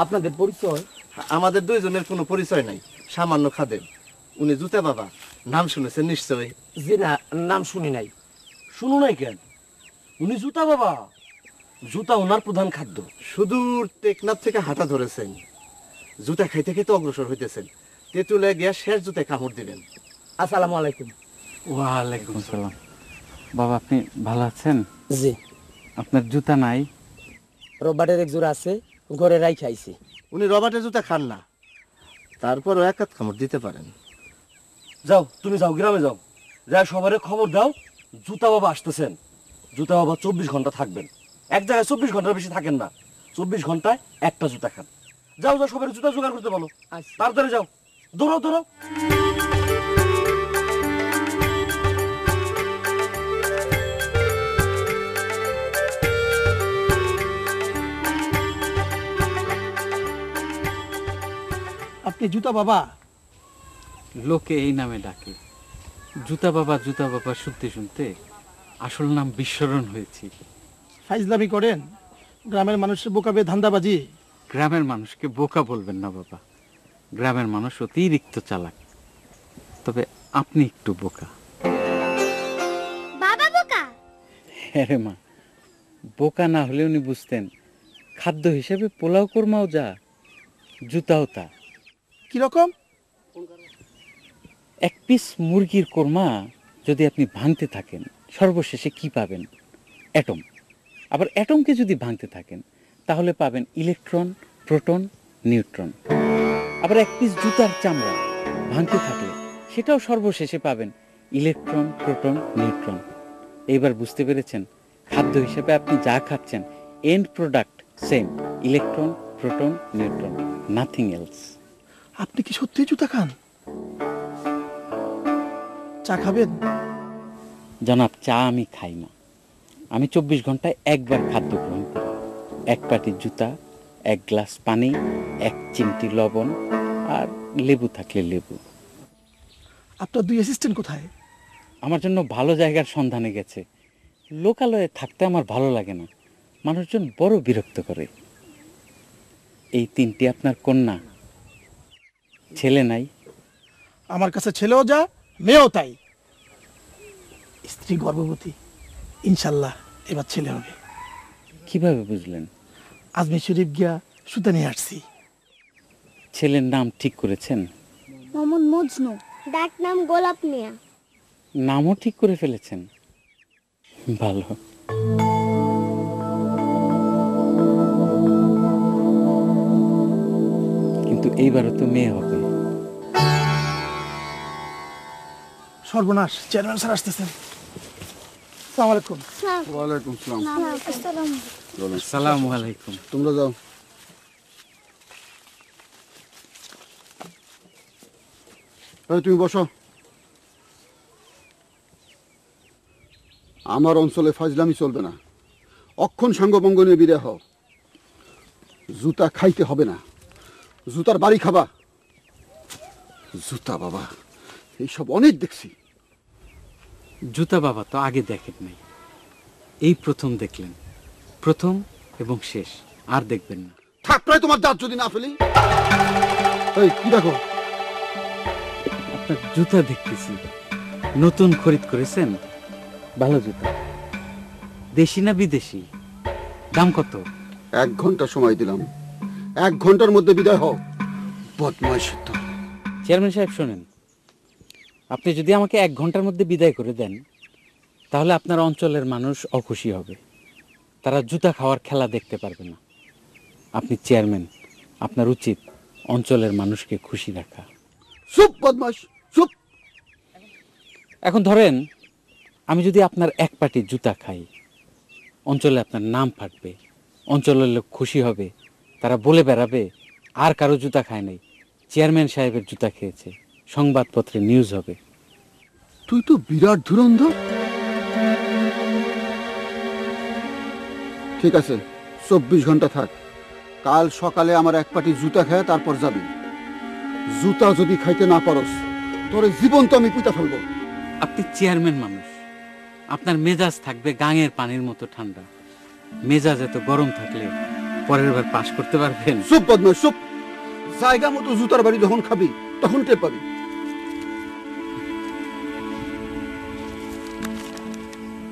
আপনাদের পরিচয়? আমাদের দুইজনের কোনো পরিচয় নাই, সামান্য খাদেম। উনি জুতা বাবা, নাম শুনেছেন নিশ্চয়? জি না, নাম শুনি নাই। শুনো নাই কেন? উনি জুতা বাবা, জুতা ওনার প্রধান খাদ্য। সুদূর টেকনাফ থেকে হাঁটা ধরেছেন, জুতা খাইতে খাইতে অগ্রসর হইতেছেন, তেঁতুলে গিয়া শেষ জুতায় কামড় দিবেন। আসসালামু আলাইকুম। ওয়ালাইকুম আসসালাম। বাবা আপনি ভালো আছেন? জি। আপনার জুতা নাই? রবার্টের এক জোড়া আছে, ঘরে রাই খাইছি। উনি রবার্টের জুতা খান না, তারপরও এক হাত কামড় দিতে পারেন। যাও, তুমি যাও, গ্রামে যাও, যা সবারে খবর দাও জুতা বাবা আসতেছেন। জুতা বাবা 24 ঘন্টা থাকবেন। এক জায়গায় 24 ঘন্টার বেশি থাকেন না। 24 ঘন্টায় একটা জুতা খান। যাও যাও, সবাই জুতা জোগাড় করতে বলো। তাড়াতাড়ি যাও, দৌড়াও দৌড়াও। আপনি জুতা বাবা? লোকে এই নামে ডাকে। জুতা বাবা শুনতে শুনতে আসল নাম বিস্মরণ হয়েছি। ফাইজলামি করেন? গ্রামের মানুষের বোকাবে ধান্দাবাজি। গ্রামের মানুষকে বোকা বলবেন না বাবা, গ্রামের মানুষ অতিরিক্ত চালাক, তবে আপনি একটু বোকা। বাবা বোকা? হ্যাঁ রে মা, বোকা না হলে উনি বুঝতেন খাদ্য হিসেবে পোলাও কোরমাও যা, জুতাও তা। কিরকম? এক পিস মুরগির কোরমা যদি আপনি ভাঙতে থাকেন, সর্বশেষে কি পাবেন? অ্যাটম। আবার অ্যাটমকে যদি ভাঙতে থাকেন তাহলে পাবেন ইলেকট্রন, প্রোটন, নিউট্রন। আবার এক পিস জুতার চামড়া ভাঙতে থাকলে সেটাও সর্বশেষে পাবেন ইলেকট্রন, প্রোটন, নিউট্রন। এইবার বুঝতে পেরেছেন খাদ্য হিসেবে আপনি যা খাচ্ছেন and product same, electron, proton, neutron, nothing else. আপনি কি সত্যি জুতা খান? চা খাবেন? জনাব, চা আমি খাই না। আমি 24 ঘন্টায় একবার খাদ্য গ্রহণ করি। এক পাটি জুতা, এক গ্লাস পানি, এক চিমটি লবণ, আর লেবু থাকলে লেবু। আপনার দুই অ্যাসিস্ট্যান্ট কোথায়? আমার জন্য ভালো জায়গার সন্ধানে গেছে। লোকালয়ে থাকতে আমার ভালো লাগে না, মানুষজন বড় বিরক্ত করে। এই 3টি আপনার কন্যা, ছেলে নাই? আমার কাছে ছেলেও যা, মেয়েও তাই। স্ত্রী গর্ভবতী, ইনশাল্লাহ এবার ছেলে হবে। কিভাবে বুঝলেন? আজমির শরীফ গিয়া সুতা নিয়ে আসছি। ছেলের নাম ঠিক করেছেন? মোহাম্মদ মজনু, ডাক নাম গোলাপ মিয়া। নামও ঠিক করে ফেলেছেন, ভালো। কিন্তু এইবারও তো মেয়ে হবে। সর্বনাশ, চেয়ারম্যান স্যার আসতেছেন। আসসালামু আলাইকুম। ওয়ালাইকুম সালাম। আসসালামু আলাইকুম। তোমরা যাও। তুমি বসো। আমার অঞ্চলে ফাজলামি চলবে না। অক্ষণ সাঙ্গভঙ্গ নিয়ে বিদায় হও। জুতা খাইতে হবে না, জুতার বাড়ি খাবা। জুতা বাবা এইসব অনেক দেখছি। জুতা বাবা তো আগে দেখেন নাই, এই প্রথম দেখলেন। প্রথম এবং শেষ, আর দেখবেন না। থাক প্রায় তোমার দাঁত যদি না ফেলি। এই কি দেখো? আপনার জুতা দেখতেছি, নতুন খরিদ করেছেন? ভালো জুতা। দেশি না বিদেশি? দাম কত? 1 ঘন্টা সময় দিলাম, 1 ঘন্টার মধ্যে বিদায় হও। বদমাইশ তো। চেয়ারম্যান সাহেব শোনেন, আপনি যদি আমাকে 1 ঘন্টার মধ্যে বিদায় করে দেন তাহলে আপনার অঞ্চলের মানুষ অখুশি হবে, তারা জুতা খাওয়ার খেলা দেখতে পারবে না। আপনি চেয়ারম্যান, আপনার উচিত অঞ্চলের মানুষকে খুশি রাখা। চুপ বদমাইশ, চুপ। এখন ধরেন আমি যদি আপনার এক পাটি জুতা খাই, অঞ্চলে আপনার নাম ফাটবে, অঞ্চলের লোক খুশি হবে, তারা বলে বেড়াবে আর কারো জুতা খায় নাই, চেয়ারম্যান সাহেবের জুতা খেয়েছে, সংবাদপত্রে নিউজ হবে। তুই তো বিরাট ধুরন্ধর। ঠিক আছে, 24 ঘন্টা থাক। কাল সকালে আমার এক পাটি জুতা খায় তারপর যাবি। জুতা যদি খাইতে না পারস তোর জীবন তো আমি পুঁতা ফেলবো। আপনি চেয়ারম্যান মানুষ, আপনার মেজাজ থাকবে গাঙের পানির মতো ঠান্ডা। মেজাজ এত গরম থাকলে পরের বার পাস করতে পারবেন? চুপ বদমাস চুপ। জায়গা মতো জুতার বাড়ি যখন খাবি তখন টের পাবি।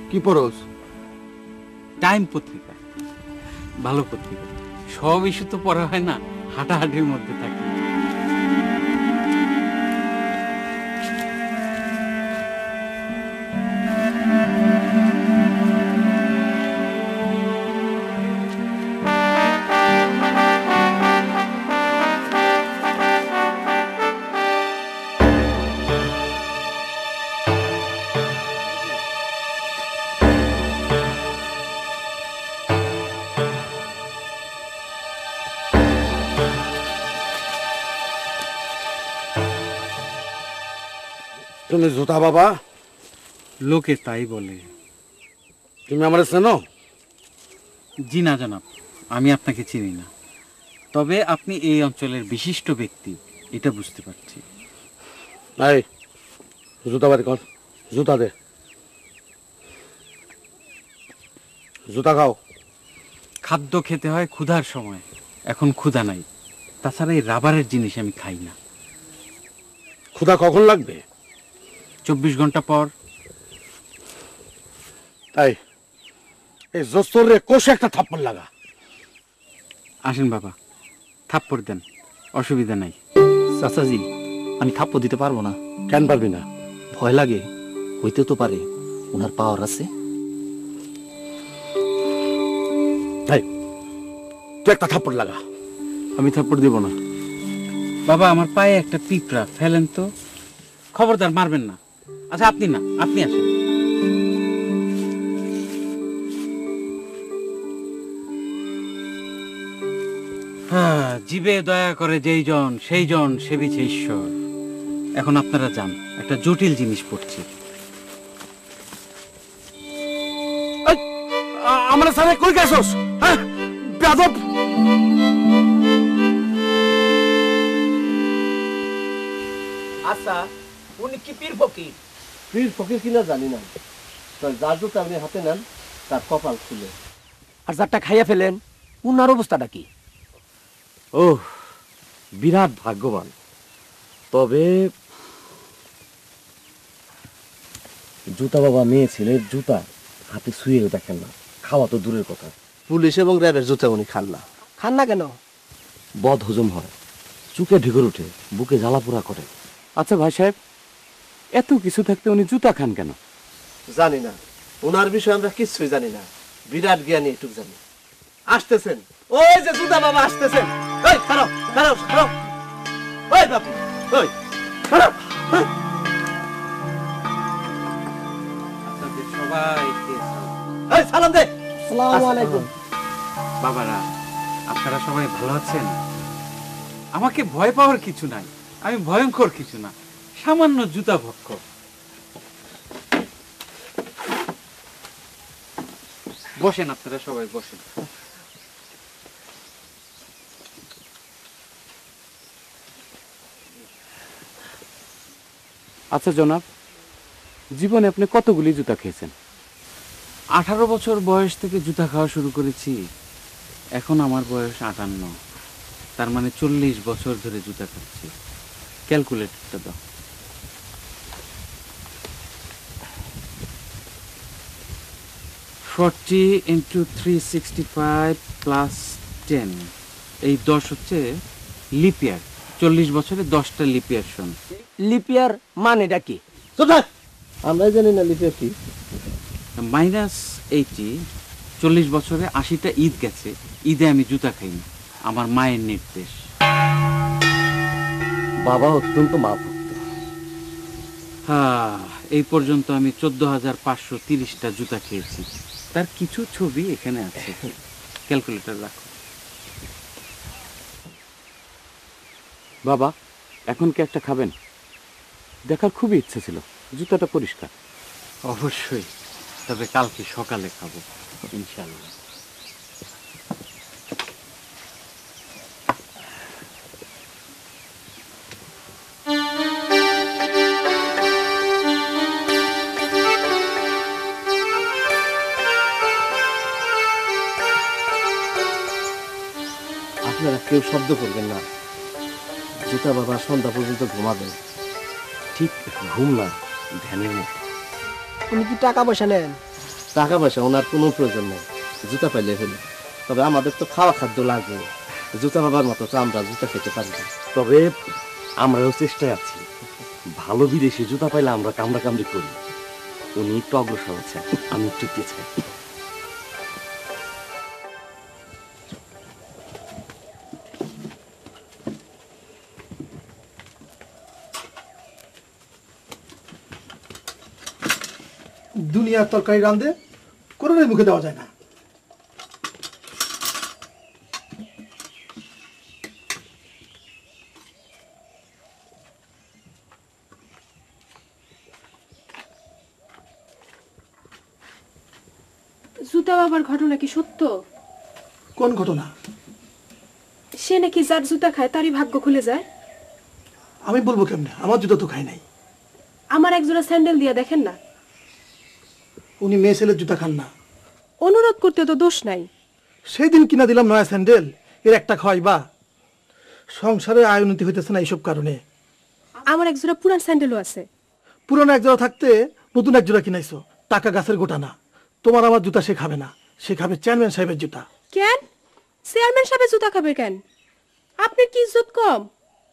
কি পড়স? টাইম পত্রিকা, ভালো পত্রিকা। সব ইস্যু তো পড়া হয় না, হাঁটাহাঁটির মধ্যে থাকি। তুমি জুতা বাবা? লোকে তাই বলে। তুমি আমার চেনো? জি না জনাব, আমি আপনাকে চিনি না, তবে আপনি এই অঞ্চলের বিশিষ্ট ব্যক্তি এটা বুঝতে পারছি। এই জুতা বাড়ি কর, জুতা দে, জুতা খাও। খাদ্য খেতে হয় ক্ষুধার সময়, এখন ক্ষুধা নাই। তাছাড়া এই রাবারের জিনিস আমি খাই না। ক্ষুধা কখন লাগবে? 24 ঘন্টা পর। তাই এই জোস্তর রে কোষে একটা থাপ্পড় লাগা। আসেন বাবা, থাপ্পড় দেন, অসুবিধা নাই। চাচাজি, আমি থাপ্পড় দিতে পারবো না। কেন পারবি না? ভয় লাগে, হইতে তো পারে ওনার পাওয়ার আছে। তাই তুই একটা থাপ্পড় লাগা। আমি থাপ্পড় দেব না। বাবা, আমার পায়ে একটা পিঁপড়া, ফেলেন তো। খবরদার মারবেন না। আচ্ছা আপনি না, আপনি আসেন। হ্যাঁ, জীবে দয়া করে যেই জন সেই জন সেবিছে ঈশ্বর। এখন আপনারা যান, একটা জটিল জিনিস পড়ছি। আমরা সারে কই গেছস? হ্যাঁ বেয়াদব। আচ্ছা, উনি কি পীর ফকির? পীর ফকির কিনা জানি না, তবে যার জুতা আপনি হাতে নেন তার কপাল খুলে। আর যারটা খাইয়া ফেলেন উনার অবস্থাটা কি? ও বিরাট ভাগ্যবান। তবে জুতা বাবা মেয়ে ছেলের জুতা হাতে শুয়েও দেখেন না, খাওয়া তো দূরের কথা। পুলিশ এবং র্যাবের জুতা উনি খান না। খান না কেন? বদ হজম হয়, চুকে ঢেকুর উঠে, বুকে জ্বালাপোড়া করে। আচ্ছা ভাই সাহেব, এত কিছু থাকতে উনি জুতা খান কেন? জানি না, ওনার বিষয়ে আমরা কিচ্ছুই জানি না। বিরাট জ্ঞানী এটুক জানি। আসতেছেন, ওই যে জুতা বাবা আসতেছেন। ওই খারাপ খারাপ খারাপ, ওই বাপু, ওই খারাপ। আপনাদের সবাইকে ওই সালাম দে। আসসালামু আলাইকুম। বাবারা, আপনারা সবাই ভালো আছেন? আমাকে ভয় পাওয়ার কিছু নাই, আমি ভয়ঙ্কর কিছু না, সামান্য জুতা ভক্ষ। বসেন, আপনারা সবাই বসেন। আচ্ছা জনাব, জীবনে আপনি কতগুলি জুতা খেয়েছেন? 18 বছর বয়স থেকে জুতা খাওয়া শুরু করেছি, এখন আমার বয়স 58, তার মানে 40 বছর ধরে জুতা খাচ্ছি। ক্যালকুলেটরটা দাও। 40 into 365 প্লাস 10, এই 10 হচ্ছে লিপ ইয়ার। 40 বছরে 10টা লিপ ইয়ার। শোন, লিপিয়ার মানেটা কি? আমরা জানি না লিপে কি। -80, 40 বছরে 80টা ঈদ গেছে, ঈদে আমি জুতা খাইনি, আমার মায়ের নির্দেশ। বাবা অত্যন্ত মা ভক্ত। হ্যাঁ, এই পর্যন্ত আমি 14,530টা জুতা খেয়েছি। তার কিছু ছবি এখানে আছে। ক্যালকুলেটর রাখো। বাবা, এখন কি একটা খাবেন? দেখার খুবই ইচ্ছে ছিল, জুতাটা পরিষ্কার। অবশ্যই, তবে কালকে সকালে খাবো ইনশাআল্লাহ। কেউ শব্দ করবেন না। জুতা বাবা সন্ধ্যা পর্যন্ত ঘুমাবেন। ঠিক ঘুম না, ধ্যানের মতো। উনি কি টাকা পয়সা নেন? টাকা পয়সা ওনার কোনো প্রয়োজন নেই, জুতা পাইলে হলো। তবে আমাদের তো খাওয়া খাদ্য লাগবে, জুতা বাবার মতো তো আমরা জুতা খেতে পারি না। তবে আমরাও চেষ্টায় আছি, ভালো বিদেশি জুতা পাইলে আমরা কামড়া কামড়ি করি। উনি একটু অগ্রসর আছেন, আমি একটু পিছিয়ে। দুনিয়ার তরকারি রান্ধে কোনোটাই মুখে দেওয়া যায় না। জুতা বাবার ঘটনা কি সত্য? কোন ঘটনা? সে নাকি যার জুতা খায় তারই ভাগ্য খুলে যায়। আমি বলবো কেমনে, আমার জুতা তো খাই নাই। আমার একজোড়া স্যান্ডেল দিয়া দেখেন না। উনি মেয়ে ছেলের জুতা খান না। অনুরোধ করতে তো দোষ নাই। সেই দিন কিনা দিলাম নয়া স্যান্ডেল, এর একটা খাওয়াই বা। সংসারে আয় উন্নতি হইতেছে না এইসব কারণে। আমার একজোড়া পুরান স্যান্ডেলও আছে। পুরনো এক জোড়া থাকতে নতুন এক জোড়া কিনাইছো, টাকা গাছের গোটা না। তোমার আমার জুতা সে খাবে না, সে খাবে চেয়ারম্যান সাহেবের জুতা। কেন চেয়ারম্যান সাহেবের জুতা খাবে কেন? আপনার কি ইজ্জত কম?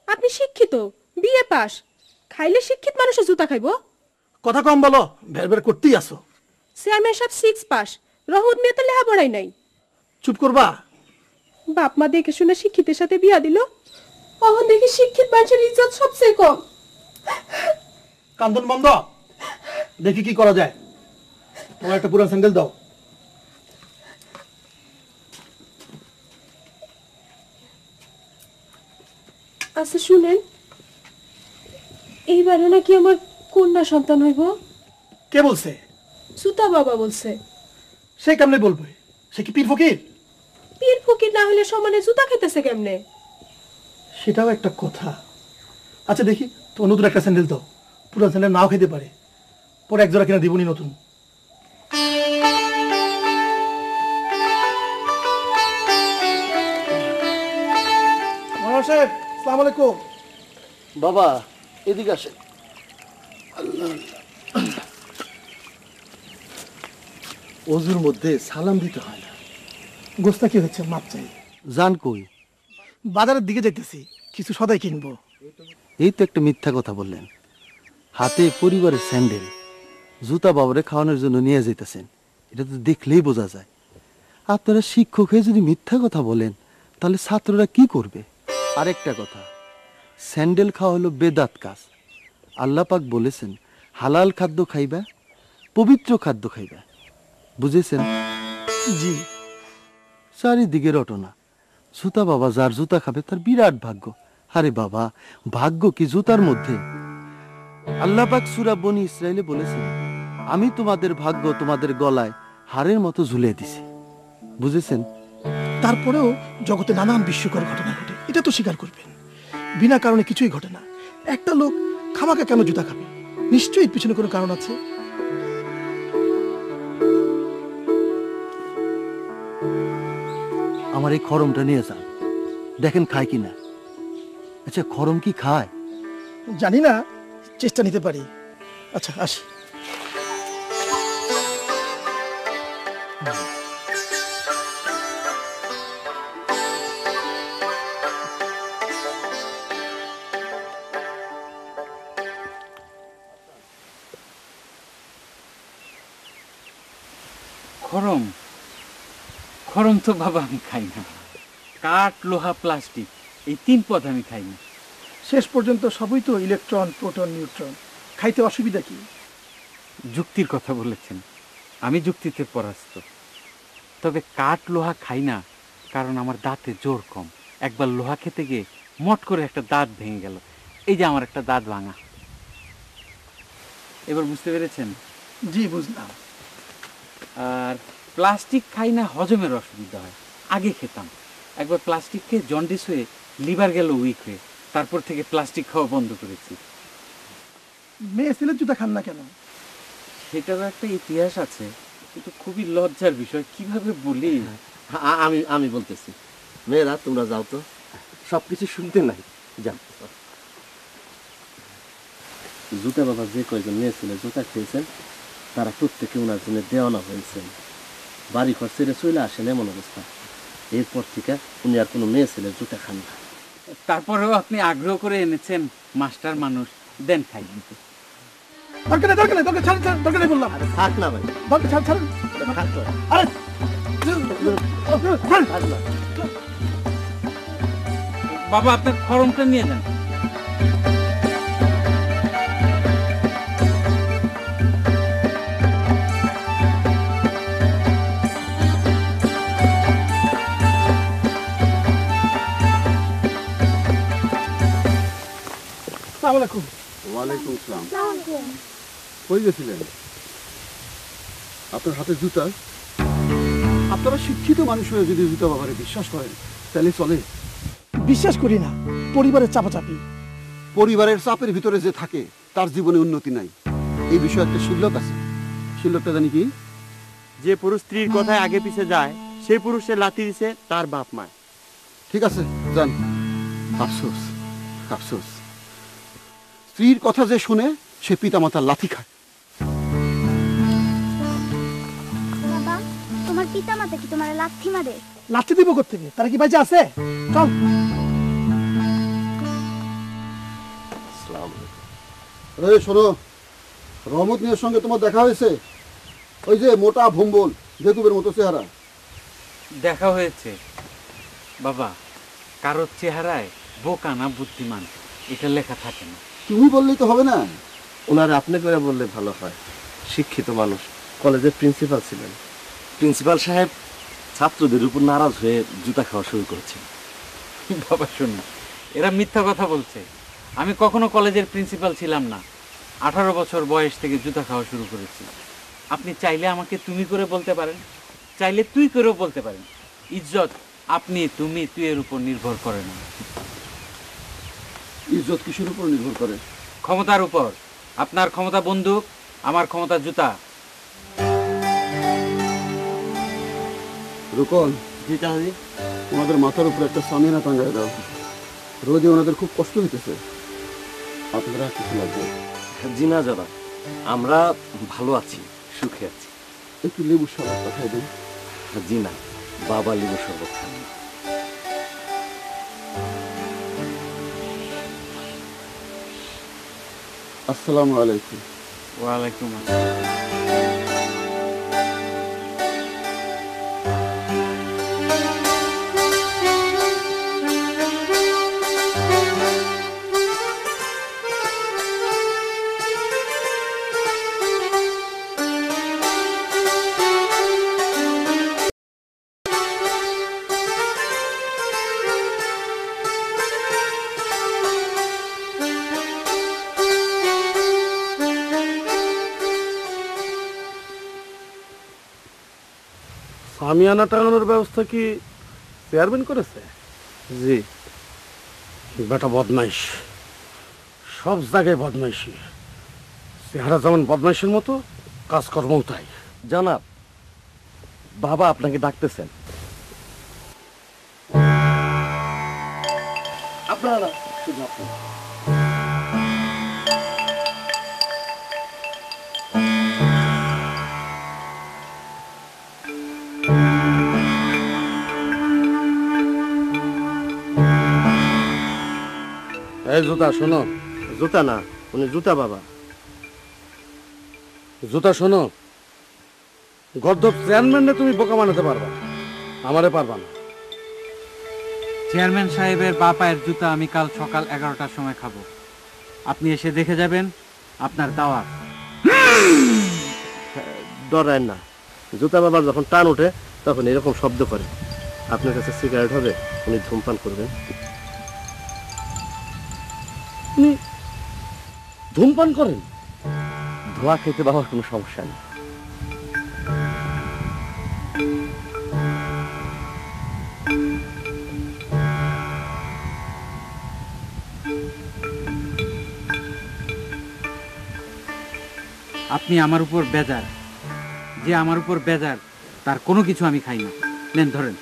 আপনি শিক্ষিত, বিএ পাস, খাইলে শিক্ষিত মানুষের জুতা খাইব? কথা কম বলো, ভের ভের করতেই আসো। চেয়ারম্যান সাহেব 6 পাস, রহমত মেয়ে তো লেখাপড়াই নাই। চুপ করবা। বাপ মা দেখে শুনে শিক্ষিতের সাথে বিয়া দিল, অহন দেখি শিক্ষিত মানুষের ইজ্জত সবচেয়ে কম। কান্দন বন্ধ, দেখি কি করা যায়। তোমার একটা পুরান স্যান্ডেল দাও। আচ্ছা শুনেন, এইবারও নাকি আমার কন্যা সন্তান হইব। কে বলছে? সুতা বাবা বলছে। সে কেমনে বলবে? সে কি পীর ফকির? পীর ফকির না হলে সমানে জুতা খেতেছে কেমনে? সেটাও একটা কথা। আচ্ছা দেখি, তোমার নতুন একটা স্যান্ডেল দাও। পুরান স্যান্ডেল নাও খেতে পারে, পরে এক জোড়া কিনা দিবনি নতুন। সাহেব, আসসালামু আলাইকুম। বাবা এদিকে আসে। অজুর মধ্যে সালাম দিতে হয় না। গোস্তা কি হচ্ছে? মাপ চাই। জান কই? বাজারের দিকে যাইতেছি, কিছু সদাই কিনবো। এই তো একটা মিথ্যা কথা বললেন। হাতে পরিবারের স্যান্ডেল, জুতা বাবারে খাওয়ানোর জন্য নিয়ে যাইতেছেন, এটা তো দেখলেই বোঝা যায়। আপনারা শিক্ষক হয়ে যদি মিথ্যা কথা বলেন তাহলে ছাত্ররা কি করবে? আরেকটা কথা, স্যান্ডেল খাওয়া হলো বেদাত কাজ। আল্লাহ পাক বলেছেন হালাল খাদ্য খাইবা, পবিত্র খাদ্য খাইবা। বুঝেছেন? জি। চারিদিকে রটনা। জুতা বাবা যার জুতা খাবে তার বিরাট ভাগ্য। আরে বাবা, ভাগ্য কি জুতার মধ্যে? আল্লাহ পাক সূরা বনী ইসরাইলে বলেছেন, আমি তোমাদের ভাগ্য তোমাদের গলায় হাড়ের মতো ঝুলিয়ে দিছি। বুঝেছেন? তারপরেও জগতে নানান বিস্ময়কর ঘটনা ঘটে, এটা তো স্বীকার করবেন। বিনা কারণে কিছুই ঘটে না। একটা লোক খামাকা কেন জুতা খাবে? নিশ্চয়ই এর পিছনে কোনো কারণ আছে। আমার এই খরমটা নিয়ে যান, দেখেন খায় কিনা। আচ্ছা, খরম কি খায়? জানি না, চেষ্টা নিতে পারি। আচ্ছা আসি। খরম খরম তো বাবা আমি খাই না। কাঠ, লোহা, প্লাস্টিক, এই 3 পদ আমি খাই না। শেষ পর্যন্ত সবই তো ইলেকট্রন, প্রোটন, নিউট্রন। খাইতে অসুবিধা কি? যুক্তির কথা বলেছেন, আমি যুক্তিতে পরাস্ত। তবে কাঠ, লোহা খাই না কারণ আমার দাঁতে জোর কম। একবার লোহা খেতে গিয়ে মট করে একটা দাঁত ভেঙে গেল। এই যে আমার একটা দাঁত ভাঙা। এবার বুঝতে পেরেছেন? জি বুঝলাম। আর প্লাস্টিক খাই না, হজমের অসুবিধা হয়। আগে খেতাম, একবার প্লাস্টিক খেয়ে জন্ডিস হয়ে লিভার গেল উইক হয়ে, তারপর থেকে প্লাস্টিক খাওয়া বন্ধ করেছি। মেয়ে ছেলের জুতা খান না কেন? সেটারও একটা ইতিহাস আছে, কিন্তু খুবই লজ্জার বিষয়, কিভাবে বলি। আমি বলতেছি। মেয়েরা তোমরা যাও তো, সবকিছু শুনতে নাই। যান। জুতা বাবা যে কয়জন মেয়ে ছিল জুতা খেয়েছেন তারা প্রত্যেকে ওনার জন্য দেওয়ানা হয়েছেন। বাড়ি ঘর ছেড়ে চলে আসেন এমন অবস্থা। এরপর থেকে উনি আর কোনো মেয়ে ছেলের জুতা খান না। তারপরেও আপনি আগ্রহ করে এনেছেন, মাস্টার মানুষ, দেন খাই। দরকার নেই, দরকার নেই, দরকার ছাড়েন, ছাড়েন, দরকার নেই বললাম। থাক না ভাই, দরকার ছাড়েন, ছাড়েন। থাক না। আরে ছাড়েন। থাক না। বাবা আপনার খরমটা নিয়ে যান। আসসালামু আলাইকুম। ওয়ালাইকুম আসসালাম। কই গেছিলেন? আপনার হাতে জুতা? আপনারা শিক্ষিত মানুষ হয়ে যদি জুতা বাবারে বিশ্বাস করেন তাহলে চলে? বিশ্বাস করি না, পরিবারের চাপাচাপি। পরিবারের চাপের ভিতরে যে থাকে তার জীবনে উন্নতি নাই, এই বিষয়ে একটা শিল্লক আছে। শিল্লকটা জানি কি? যে পুরুষ স্ত্রীর কথায় আগে পিছে যায় সেই পুরুষের লাথি দিছে তার বাপ মা। ঠিক আছে, যান। আফসোস, আফসোস, স্ত্রীর কথা যে শুনে সে পিতামাতার লাথি খায়। বাবা, তোমার পিতামাতা কি তোমার লাথি মারে? লাথি দিব কোত্থেকে? তারা কি বাজে আছে? চল। এই শোনো, রহমত মিয়ার সঙ্গে তোমার দেখা হয়েছে? ওই যে মোটা ভম্বল, বেকুবের মতো চেহারা। দেখা হয়েছে বাবা, কারোর চেহারায় বোকা না বুদ্ধিমান এটা লেখা থাকে না। তুমি বললেই তো হবে না। ওনার আপনি করে বললে ভালো হয়, শিক্ষিত মানুষ, কলেজের প্রিন্সিপাল ছিলেন। প্রিন্সিপাল সাহেব ছাত্রদের উপর নারাজ হয়ে জুতা খাওয়া শুরু করেছেন। বাবা শুনুন, এরা মিথ্যা কথা বলছে। আমি কখনো কলেজের প্রিন্সিপাল ছিলাম না। 18 বছর বয়স থেকে জুতা খাওয়া শুরু করেছি। আপনি চাইলে আমাকে তুমি করে বলতে পারেন, চাইলে তুই করেও বলতে পারেন। ইজ্জত আপনি তুমি তুই এর উপর নির্ভর করে না। ইজ্জত কিসের উপর নির্ভর করে? ক্ষমতার উপর। আপনার ক্ষমতা বন্দুক, আমার ক্ষমতা জুতা। রুকন, জি চাচি। ওনাদের মাথার উপর একটা সামিয়ানা টাঙ্গায় দাও। রোদে ওনাদের খুব কষ্ট হইতেছে। আপনারা কিছু লাগবে? জি না যারা, আমরা ভালো আছি, সুখে আছি। একটু লেবু শরবত পাঠাই দিন। জি না, বাবা লেবু শরবত খান। আসসালামু আলাইকুম। ওয়ালাইকুম আসসালাম। সামিয়ানা টাঙানোর ব্যবস্থা কি চেয়ারম্যান করেছে? জি। বেটা বদমাইশ, সব জায়গায় বদমাইশি। চেহারা যেমন বদমাইশের মতো, কাজকর্মও তাই। জানাব, বাবা আপনাকে ডাকতেছেন। আপনারা না, শুধু আপনি। এই জুতা শোনো। জুতা না, উনি জুতা বাবা। জুতা শোনো, গর্ধব চেয়ারম্যান তুমি বোকা বানাতে পারবা, আমারে পারবা না। চেয়ারম্যান সাহেবের বা পায়ের জুতা আমি কাল সকাল 11টার সময় খাবো। আপনি এসে দেখে যাবেন, আপনার দাওয়াত। ডরায় না, জুতা বাবার যখন টান ওঠে তখন এরকম শব্দ করে। আপনার কাছে সিগারেট হবে, উনি ধূমপান করবেন। উনি ধূমপান করেন? ধোঁয়া খেতে বাবার কোনো সমস্যা নেই। আপনি আমার উপর বেজার, যে আমার উপর বেজার তার কোনো কিছু আমি খাই না। নেন ধরেন।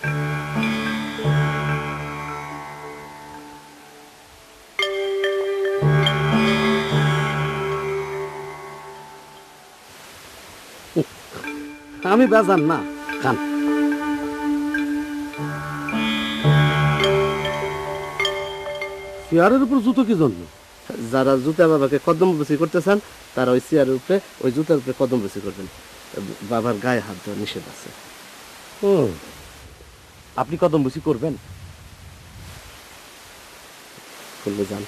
আমি বেজান না, খান। চেয়ারের উপর জুতো কি জন্য? যারা জুতা বাবাকে কদম বসি করতে চান তারা ওই চেয়ারের উপরে ওই জুতার উপরে কদম বসি করবেন। বাবার গায়ে হাত দেওয়া নিষেধ আছে। আপনি কদম বসি করবেন? করলে যান।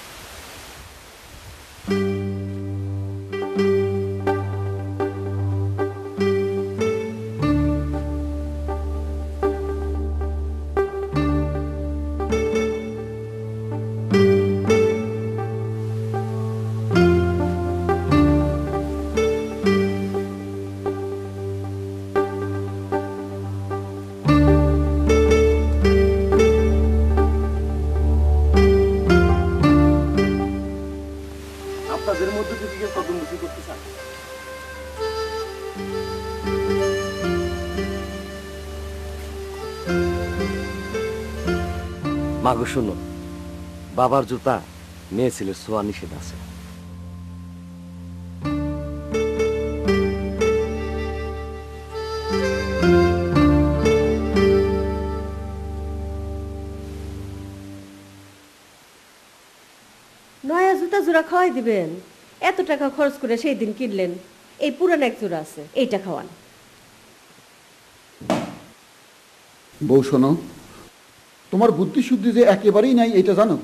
আপনাদের মধ্যে যদি কেউ কদম বসি করতে চান, মাগো শোনো, বাবার জুতা মেয়ে ছেলের ছোঁয়া নিষেধ আছে। নয়া জুতা জোড়া খাওয়াই দিবেন? এত টাকা খরচ করে সেই দিন কিনলেন, এই পুরান এক জোড়া আছে, এইটা খাওয়ান। বউ শোনো, তোমার বুদ্ধি শুদ্ধি যে একেবারেই নাই এটা জানো?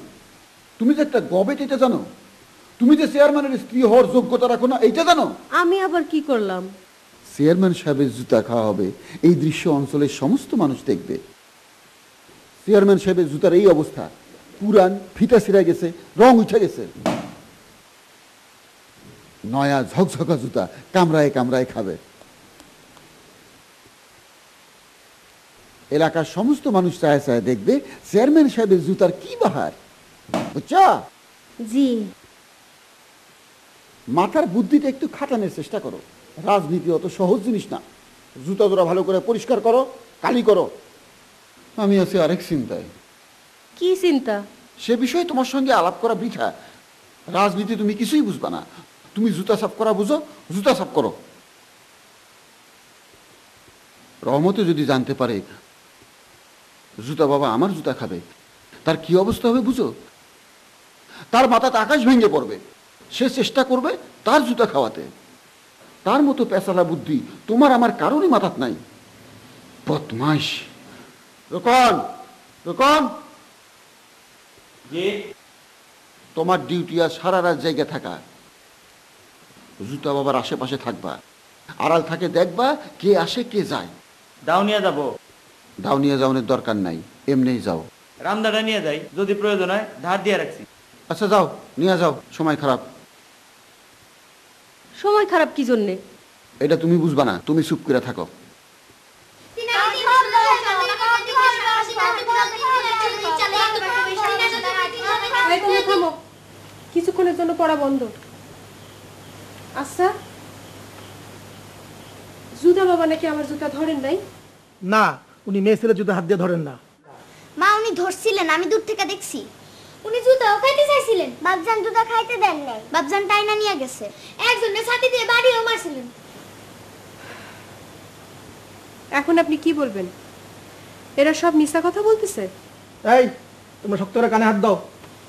তুমি যে একটা গবেট এটা জানো? তুমি যে চেয়ারম্যানের স্ত্রী হওয়ার যোগ্যতা রাখো না এইটা জানো? আমি আবার কি করলাম? চেয়ারম্যান সাহেবের জুতা খাওয়া হবে, এই দৃশ্য অঞ্চলের সমস্ত মানুষ দেখবে। চেয়ারম্যান সাহেবের জুতার এই অবস্থা, পুরান, ফিতা ছিঁড়া গেছে, রং উঠে গেছে। নয়া ঝকঝকা জুতা কামড়ায় কামড়ায় খাবে। এলাকার সমস্ত মানুষ চায় চায় দেখবে চেয়ারম্যান সাহেবের জুতার কি বাহার। বুঝছা? জি। মাথার বুদ্ধিটা একটু খাটানোর চেষ্টা করো। রাজনীতি অত সহজ জিনিস না। জুতা জোড়া ভালো করে পরিষ্কার করো, কালি করো। আমি আছি আরেক চিন্তায়। কি চিন্তা? সে বিষয়ে তোমার সঙ্গে আলাপ করা বৃথা। রাজনীতি তুমি কিছুই বুঝবা না। তুমি জুতা সাফ করা বুঝো, জুতা সাফ করো। রহমতে যদি জানতে পারে জুতা বাবা আমার জুতা খাবে, তার কি অবস্থা হবে বুঝো? তার মাথাতে আকাশ ভেঙে পড়বে। সে চেষ্টা করবে তার জুতা খাওয়াতে। তার মতো পেশালা বুদ্ধি তোমার আমার কারণই মাথাত নাই। বদমাইশ। রোকন, রোকন, তোমার ডিউটি আর সারা রাত জায়গা থাকা। জুতা বাবার আশেপাশে থাকবা, আড়াল থাকে দেখবা কে আসে কে যায়। দাও নিয়ে যাবো। দাও নিয়ে যাওয়ার দরকার নাই, এমনিই যাও। রামদাটা নিয়ে যাই, যদি প্রয়োজন হয় ধার দিয়ে রাখছি। আচ্ছা যাও, নিয়ে যাও। সময় খারাপ। সময় খারাপ কি জন্যে? এটা তুমি বুঝবা না, তুমি চুপ করে থাকো। কিছুক্ষণের জন্য পড়া বন্ধ। আচ্ছা, জুতা বাবা নাকি আমার জুতা ধরেন নাই? না, উনি মেয়ে ছেলের জুতা হাত দিয়ে ধরেন না। মা, উনি ধরছিলেন, আমি দূর থেকে দেখছি। উনি জুতাও খাইতে চাইছিলেন, বাপজান জুতা খাইতে দেন নাই, বাপজান টাইনা নিয়ে গেছে। একজনের ছাতি দিয়ে বাড়িও মারছিলেন। এখন আপনি কি বলবেন? এরা সব মিথ্যা কথা বলতেছে? এই, তোমরা শক্ত করে কানে হাত দাও।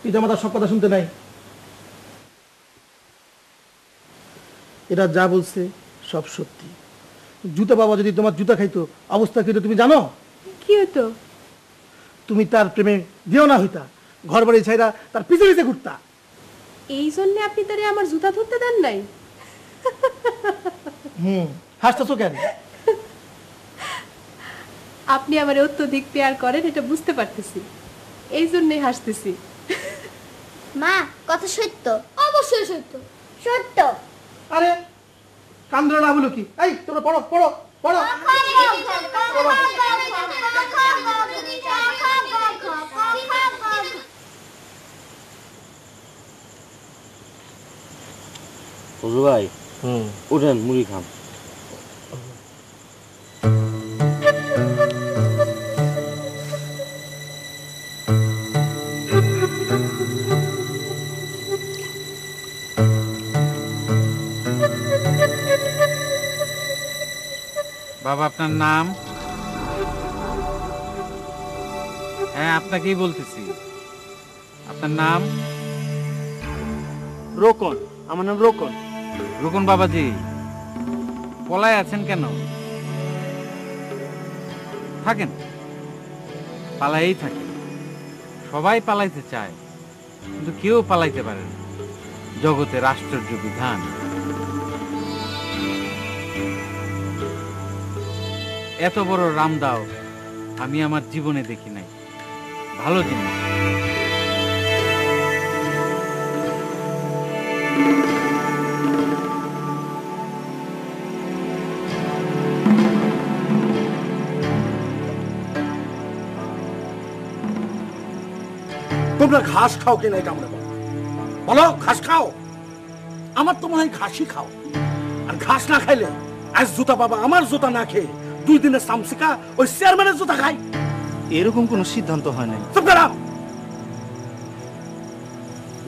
পিতা মাতার সব কথা শুনতে নাই। এরা যা বলছে সব সত্যি। জুতা বাবা যদি তোমার জুতা খাইতো অবস্থা কি হতো তুমি জানো? কি হতো? তুমি তার প্রেমে দিও না হইতা, ঘর বাড়ি ছাইরা তার পিছে পিছে ঘুরতা। এই জন্য আপনি তারে আমার জুতা ধরতে দেন নাই? হাসতেছো কেন? আপনি আমার অত্যধিক পেয়ার করেন, এটা বুঝতে পারতেছি, এই জন্যই হাসতেছি। মা, কথা সত্য। অবশ্যই সত্য। সত্য। আরে কান ধরে না বলো কি? এই তোমরা পড়ো পড়ো পড়ো। হুজুর ভাই, উঠেন, মুড়ি খান। বাবা আপনার নাম? হ্যাঁ আপনাকেই বলতেছি, আপনার নাম? রোকন, আমার নাম রোকন। রুকন বাবাজি, পলায় আছেন কেন? থাকেন, পালাইই থাকেন। সবাই পালাইতে চায়, কিন্তু কেউ পালাইতে পারে না। জগতের আশ্চর্য বিধান। এত বড় রামদাও আমি আমার জীবনে দেখি নাই। ভালো জিনিস। তোমরা ঘাস খাও কিনা এটা আমরা বলো, বলো ঘাস খাও? আমার তো মনে হয় ঘাসই খাও। আর ঘাস না খাইলে আজ জুতা বাবা আমার জুতা না খেয়ে 2 দিনের সামসিকা ওই চেয়ারম্যানের জুতা খাই? এরকম কোনো সিদ্ধান্ত হয় নাই। চুপ করো।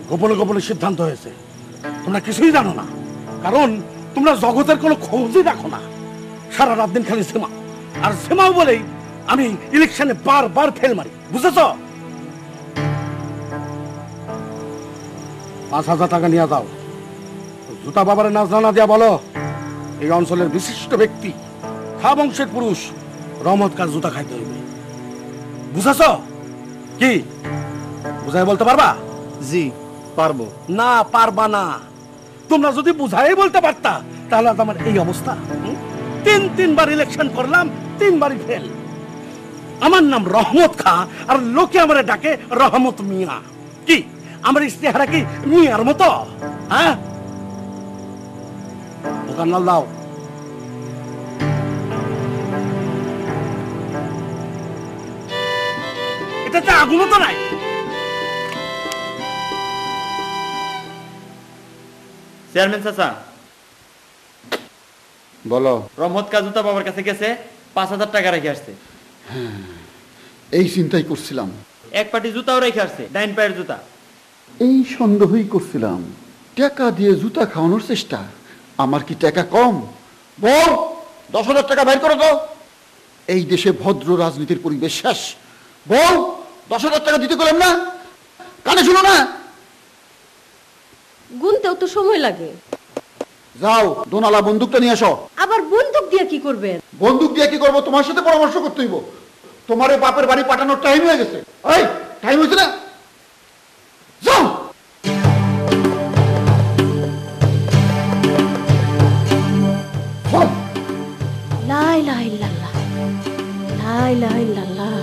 গোপনে গোপনে সিদ্ধান্ত হয়েছে, তোমরা কিছুই জানো না। কারণ তোমরা জগতের কোনো খোঁজই রাখো না। সারা রাত দিন খালি সেমা আর সেমাও বলেই আমি ইলেকশনে বারবার ফেল মারি, বুঝেছ? 5,000 টাকা নিয়ে যাও, জুতা বাবার নাজরানা দিয়া বলো এই অঞ্চলের বিশিষ্ট ব্যক্তি, খা বংশের পুরুষ রহমত কার জুতা খাইতে হইবে। বুঝেছ? কি বুঝাই বলতে পারবা? জি পারবো। না পারবা না। তোমরা যদি বুঝাই বলতে পারতা তাহলে আজ আমার এই অবস্থা। 3বার ইলেকশন করলাম, 3বারই ফেল। আমার নাম রহমত খা আর লোকে আমারে ডাকে রহমত মিয়া। কি আমার ইস্তেহারা কি মিয়ার মতো? হ্যাঁ, দোকান নাল দাও। এটাতে আগুনও তো নাই। চেয়ারম্যান চাচা, বলো। রহমত কা জুতা বাবার কাছে গেছে, 5,000 টাকা রেখে আসছে। এই চিন্তাই করছিলাম। এক পাটি জুতাও রেখে আসছে, ডাইন পায়ের জুতা। এই সন্দেহই করছিলাম, টাকা দিয়ে জুতা খাওয়ানোর চেষ্টা। আমার কি টাকা কম? বল, 10,000 টাকা বের করো তো। এই দেশে ভদ্র রাজনীতির পরিবেশ শেষ। বল, 10,000 টাকা দিতে গেলাম না? কানে শুনো না? গুনতেও তো সময় লাগে। যাও, দোনালা বন্দুকটা নিয়ে আসো। আবার বন্দুক দিয়ে কি করবেন? বন্দুক দিয়ে কি করবো? তোমার সাথে পরামর্শ করতে হইব। তোমার বাপের বাড়ি পাঠানোর টাইম হয়ে গেছে। এই টাইম হয়েছে না? যাও। লা ইলাহা ইল্লাল্লাহ, লা ইলাহা ইল্লাল্লাহ।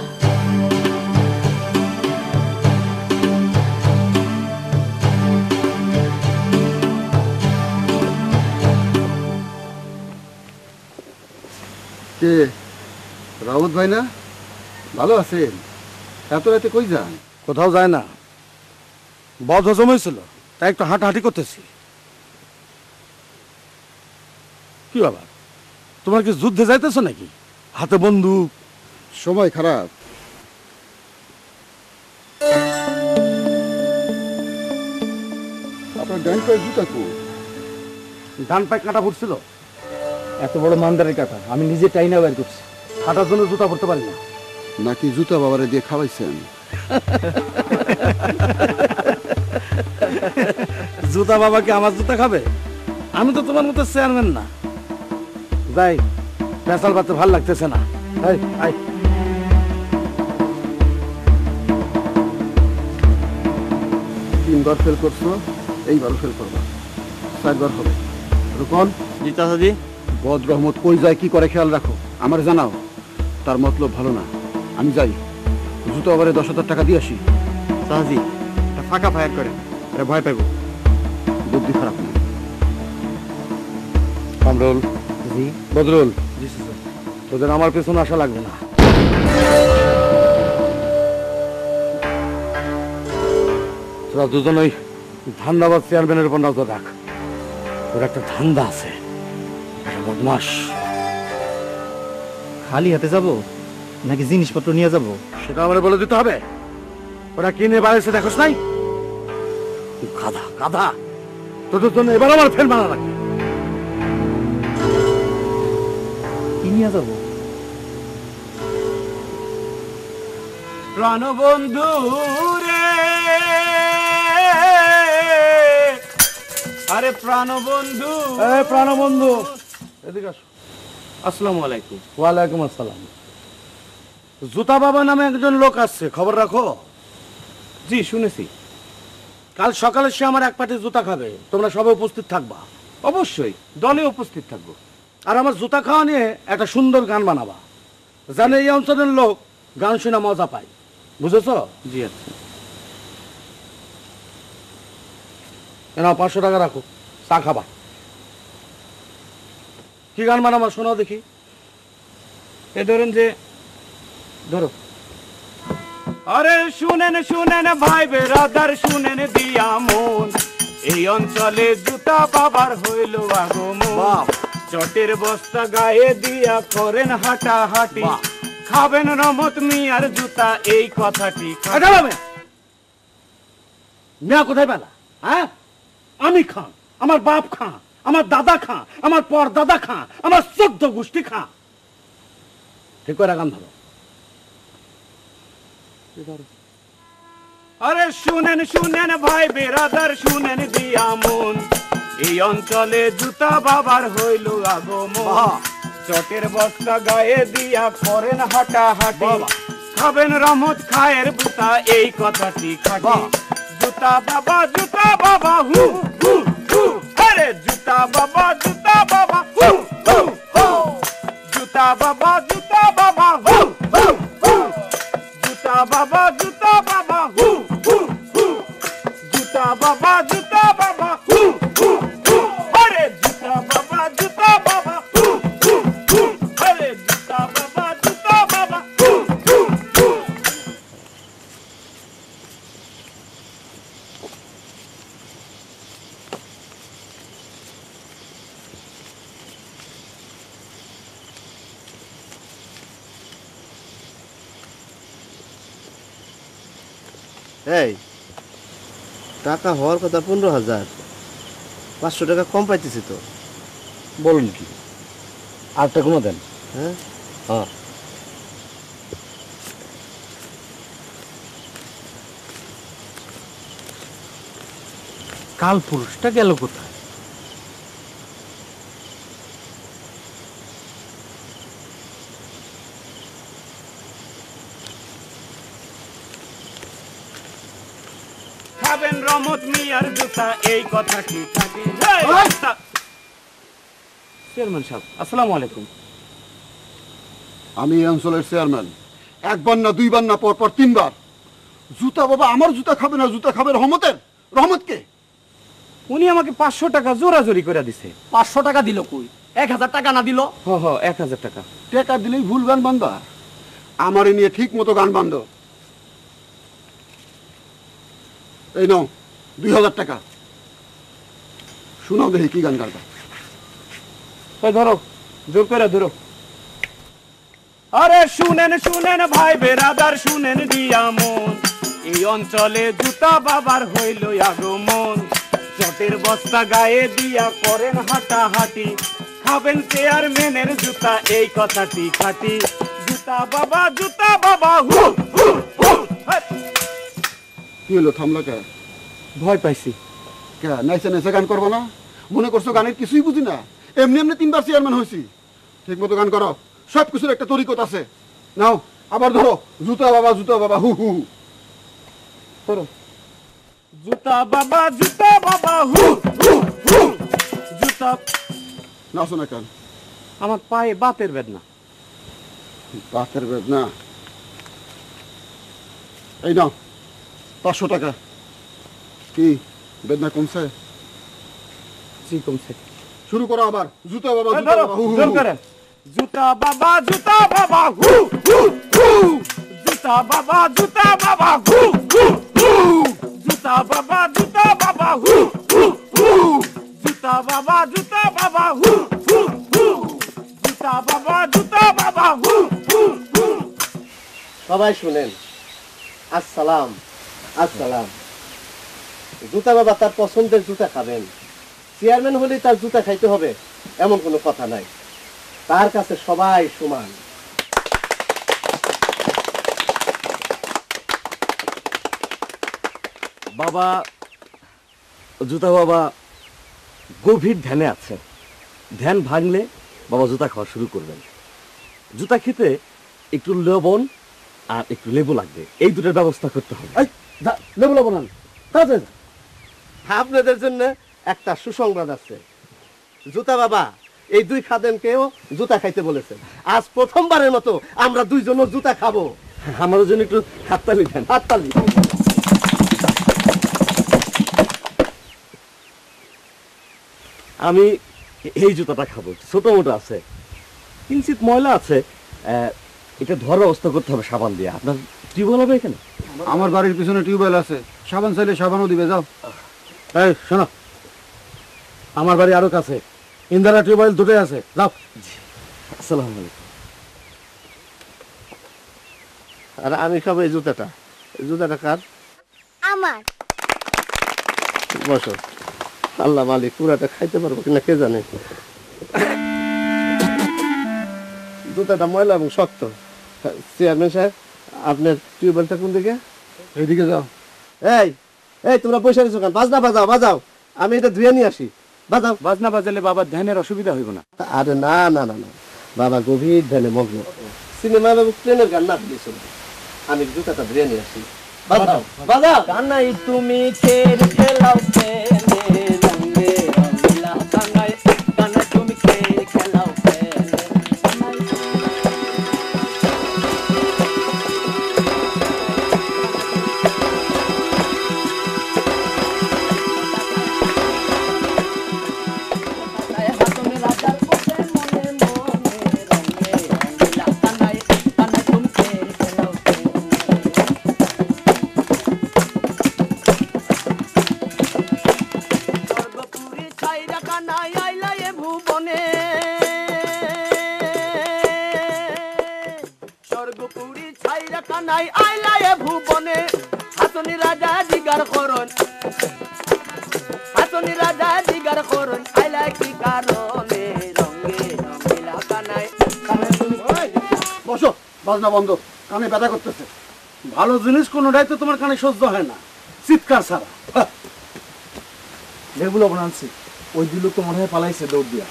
কে রাউত ভাই না? ভালো আছেন? এত রাতে কই যান? কোথাও যায় না, বদ হজম হয়েছিল তাই একটু হাঁটাহাঁটি করতেছি। কি বাবা, তোমার কি যুদ্ধে যাইতেছো নাকি? হাতে বন্দুক। সময় খারাপ। আপনার ডান পায়ের জুতা কো? ডান পায়ে কাঁটা ফুটছিল। এত বড় মানদারের কাটা আমি নিজে টাইনা বের করছি। হাঁটার জন্য জুতা পরতে পারি না। নাকি জুতা বাবারে দিয়ে খাওয়াইছেন? জুতা বাবা কি আমার জুতা খাবে? আমি তো তোমার মতো চেয়ারম্যান না। যাই, পেশাল পাতে ভাল লাগতেছে না। এই, আয়। তিনবার ফেল করছো, এইবার ফেল করবা। 4বার হবে। রুকন। জি চাচাজি। বদ রহমত কই যায় কি করে খেয়াল রাখো, আমার জানাও। তার মতলব ভালো না। আমি যাই, জুতো আবারে 10,000 টাকা দিয়ে আসি। চাচাজি, এটা ফাঁকা ফায়ার করেন, এটা ভয় পাইব। বুদ্ধি খারাপ না। কামরুল। জি। বদরুল। জি স্যার। তোদের আমার পেছনে আসা লাগবে না। তোরা দুজনই ধান্দাবাদ চেয়ারম্যানের উপর নজর রাখ। ওর একটা ধান্দা আছে, একটা বদমাস। খালি হাতে যাব নাকি জিনিসপত্র নিয়ে যাব? সেটা আমার বলে দিতে হবে। ওরা কিনে বাড়াইছে দেখোস নাই? গাধা গাধা, তোদের জন্য এবার আমার ফেল মারা লাগবে। কি নিয়ে যাব। প্রাণবন্ধু রে, আরে প্রাণবন্ধু, প্রাণবন্ধু এদিকে আসো। আসসালামু আলাইকুম। ওয়ালাইকুম আসসালাম। জুতা বাবা নামে একজন লোক আসছে, খবর রাখো। জি শুনেছি। কাল সকালে সে আমার এক পাটি জুতা খাবে, তোমরা সবাই উপস্থিত থাকবা। অবশ্যই দলে উপস্থিত থাকবো। আর আমার জুতা খাওয়া নিয়ে একটা সুন্দর গান বানাবা, জানে এই অঞ্চলের লোক গান শুনে মজা পায়, বুঝেছো? জি আচ্ছা। এনাও 500 টাকা রাখো, চা খাবা। কি গান বানাবা শোনাও দেখি। এ ধরেন যে, ধরো। আরে শুনেন শুনেন ভাই বেরাদার, শুনেন দিয়া মন, এই অঞ্চলে জুতা বাবার হইল আগমন। চটের বস্তা গায়ে দিয়া করেন হাঁটা হাঁটি, খাবেন রহমত মিয়ার জুতা, এই কথাটি। মিয়া কোথায় পেলা? হ্যাঁ, আমি খান, আমার বাপ খান, আমার দাদা খান, আমার পর দাদা খান, আমার 14 গোষ্ঠী খান। ঠিক করে গান ধরো। আরে শুনেন শুনেন ভাই বেরাদার, শুনেন দিয়া মন, এই অঞ্চলে জুতা বাবার হইল আগমন। চটের বস্তা গায়ে দিয়া করেন হাঁটা হাঁটি, খাবেন রহমত খায়ের বুতা, এই কথাটি খাটি। জুতা বাবা হু হু হু, আরে জুতা বাবা হু হু হু, জুতা বাবা হু হু হু, জুতা বাবা হু হু হু, জুতা বাবা হু হু হু, আরে জুতা বাবা হু হু হু, আরে জুতা বাবা হু হু হু। এই টাকা হওয়ার কথা 15,000, 500 টাকা কম পাইতেছি তো। বলুন কি, আরটা কোনো দেন? হ্যাঁ হ্যাঁ, কাল পুরুষটা গেল কোথায়? খাবেন রহমত মিয়ার জুতা, এই কথাটি খাটি। চেয়ারম্যান সাহেব আসসালামু আলাইকুম। আমি এই অঞ্চলের চেয়ারম্যান। একবার না দুইবার না, পর পর 3 বার। জুতা বাবা আমার জুতা খাবে না, জুতা খাবে রহমতের। রহমতকে উনি আমাকে 500 টাকা জোরাজোরি করে দিছে। 500 টাকা দিল কই? 1000 টাকা না দিল? 1000 টাকা। টাকা দিলেই ভুল গান বান্ধা? আমারে নিয়ে ঠিক মতো গান বান্ধ। এই নাও 2000 টাকা, শোনাও দেখি কি গান গাইবা। ধরো, জোর করে ধরো। আরে শুনেন শুনেন ভাই বেরাদার, শুনেন দিয়া মন, এই অঞ্চলে জুতা বাবার হইল আগমন। চটের বস্তা গায়ে দিয়া করেন হাঁটা হাঁটি, খাবেন চেয়ারম্যানের জুতা, এই কথাটি খাটি। জুতা বাবা হু হু হু। কি হলো, থামলা কে? ভয় পাইছি। কে নাইসে নাইসে গান করবো না? মনে করছো গানের কিছুই বুঝি না? এমনি এমনি 3 বার চেয়ারম্যান হয়েছি। ঠিক মতো গান করো, সব কিছুর একটা তরিকত আছে। নাও আবার ধরো, জুতা বাবা হু হু হু। ধরো, জুতা বাবা হু হু হু, জুতা। নাচো না কেন? আমার পায়ে বাতের বেদনা। বাতের বেদনা? এই নাও 500 টাকা। কি বেদনা কমছে? জি কমছে। শুরু করো আবার। জুতা বাবা হু হু হু। জুতা বাবা হু হু হু, জুতা বাবা হু হু হু, জুতা বাবা হু হু হু, জুতা বাবা হু হু হু, জুতা বাবা হু হু হু। সবাই শুনেন, আসসালাম আসসালাম। জুতা বাবা তার পছন্দের জুতা খাবেন, চেয়ারম্যান হলে তার জুতা খাইতে হবে এমন কোনো কথা নাই। তার কাছে সবাই সমান। বাবা, জুতা বাবা গভীর ধ্যানে আছে। ধ্যান ভাঙলে বাবা জুতা খাওয়া শুরু করবেন। জুতা খেতে একটু লবণ আর একটু লেবু লাগবে, এই দুটোর ব্যবস্থা করতে হবে। লেবু লবণ আপনাদের জন্য একটা সুসংবাদ আছে। জুতা বাবা এই দুই খাদেমকেও জুতা খাইতে বলেছেন। আজ প্রথমবারের মতো আমরা দুইজনও জুতা খাবো। আমাদের জন্য একটু হাততালি দেন। হাততালি। আমি এই জুতাটা খাবো, ছোট মোটো আছে, কিঞ্চিত ময়লা আছে, এটা ধোয়ার ব্যবস্থা করতে হবে সাবান দিয়ে। আপনার টিউবওয়েল হবে এখানে? আমার বাড়ির পিছনে টিউবওয়েল আছে, সাবান চাইলে সাবানও দিবে। যাও। এই শোনো, আমার বাড়ি আরো কাছে, ইন্দিরা টিউবওয়েল দুটোই আছে, যাও। আসসালামু আলাইকুম। আর আমি খাবো এই জুতাটা। এই জুতাটা কার? আমার। বসো। আল্লাহ মালিক, পুরাটা খাইতে পারবো কিনা কে জানে। জুতাটা ময়লা এবং শক্ত। চেয়ারম্যান সাহেব, আপনার টিউবওয়েলটা কোন দিকে? এইদিকে যাও। এই এই তোমরা পয়সা দিচ্ছ কেন? বাজনা বাজাও, বাজাও, আমি এটা ধুয়ে নিয়ে আসি। বাজাও। বাজনা বাজালে বাবার ধ্যানের অসুবিধা হইব না? আরে না না না না, বাবা গভীর ধ্যানে মগ্ন। সিনেমা এবং ট্রেনের গান না দিয়েছিল। আমি জুতাটা ধুয়ে নিয়ে আসি। বাজাও বাজাও। কানাই তুমি খের খেলাও পেলে রঙে রঙিলা, কানাই কানাই তুমি খের খেলাও পেলে। স্বর্গপুরী ছাইরা কানাই আইলায় ভুবনে, হাসনি রাজা দিগার করন, হাসনি রাজা দিগার করন, আইলায় কি কারণে রঙে রঙিলা কানাই কানাই তুমি। বসো, বাজনা বন্ধ, কানে ব্যথা করতেছে। ভালো জিনিস কোনোটাই তো তোমার কানে সহ্য হয় না, চিৎকার ছাড়া। লেবু লবণ আনছি, ওই দুই লোক তো মনে হয় পালাইছে দৌড় দিয়া।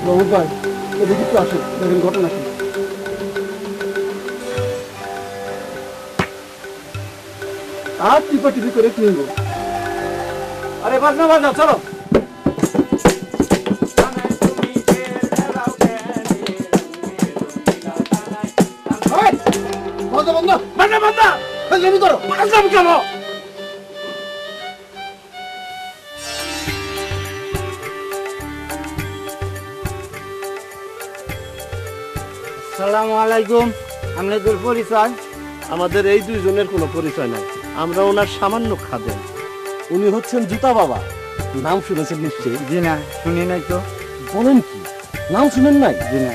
বাবু ভাই, এদিকে একটু আসেন, দেখেন ঘটনা কি। আর টিপা টিপি করে কিনবো। আরে বাজনা বাজনা, চলো। বন্ধ বন্ধ, বাজনা বাজনা, জমি করো। বাজনা কেন? আসসালামু আলাইকুম। আপনাদের পরিচয়? আমাদের এই দুইজনের কোনো পরিচয় নাই, আমরা ওনার সামান্য খাদেম। উনি হচ্ছেন জুতা বাবা, নাম শুনেছেন নিশ্চয়ই? জি না, শুনি নাই তো। বলেন কি, নাম শুনেন নাই? জি না।